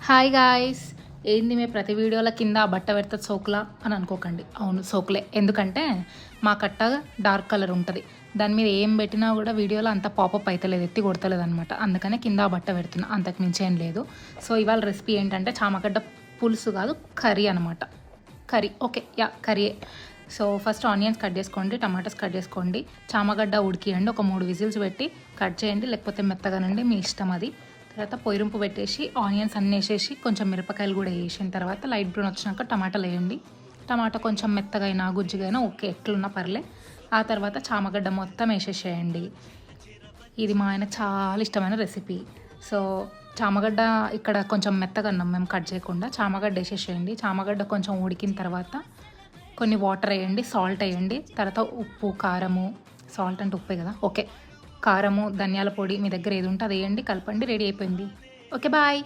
Hi guys. ఏంది మేము ప్రతి వీడియోల కింద బట్ట పెడతా సోకులా అని అనుకోకండి. అవును, సోకులే. ఎందుకంటే మా కట్ట డార్క్ కలర్ ఉంటుంది. దాని మీద ఏం పెట్టినా కూడా వీడియోలో అంత పాపప్ అవుతలేదు, ఎత్తి కొడతలేదు అనమాట. అందుకనే కింద బట్ట పెడుతున్నా, అంతకు మించి ఏం లేదు. సో ఇవాళ రెసిపీ ఏంటంటే చామగడ్డ పులుసు కాదు, కర్రీ అనమాట. Curry, okay, yeah, curry. So first onions cut చేసుకోండి, టమాటాస్ కట్ చేసుకోండి, చామగడ్డ ఉడికియండి, ఒక 3 విజిల్స్ పెట్టి కట్ చేయండి, లేకపోతే మెత్తగానండి, మీ ఇష్టం అది. తర్వాత పొయ్యింపు పెట్టేసి ఆనియన్స్ అన్నీ వేసేసి కొంచెం మిరపకాయలు కూడా వేసిన తర్వాత లైట్ బ్రౌన్ వచ్చినాక టమాటాలు వేయండి. టమాటా కొంచెం మెత్తగా అయినా గుజ్జుగా అయినా ఓకే, ఎట్లున్నా పర్లే. ఆ తర్వాత చామగడ్డ మొత్తం వేసేసేయండి. ఇది మా ఆయన చాలా ఇష్టమైన రెసిపీ. సో చామగడ్డ ఇక్కడ కొంచెం మెత్తగా అన్నాం మేము కట్ చేయకుండా. చామగడ్డ వేసేసేయండి. చామగడ్డ కొంచెం ఉడికిన తర్వాత కొన్ని వాటర్ వేయండి, సాల్ట్ వేయండి, తర్వాత ఉప్పు, కారము, సాల్ట్ అంటే ఉప్పే కదా, ఓకే, కారము, ధనియాల పొడి మీ దగ్గర ఏది ఉంటే అది వేయండి, కలపండి, రెడీ అయిపోయింది. Okay, bye.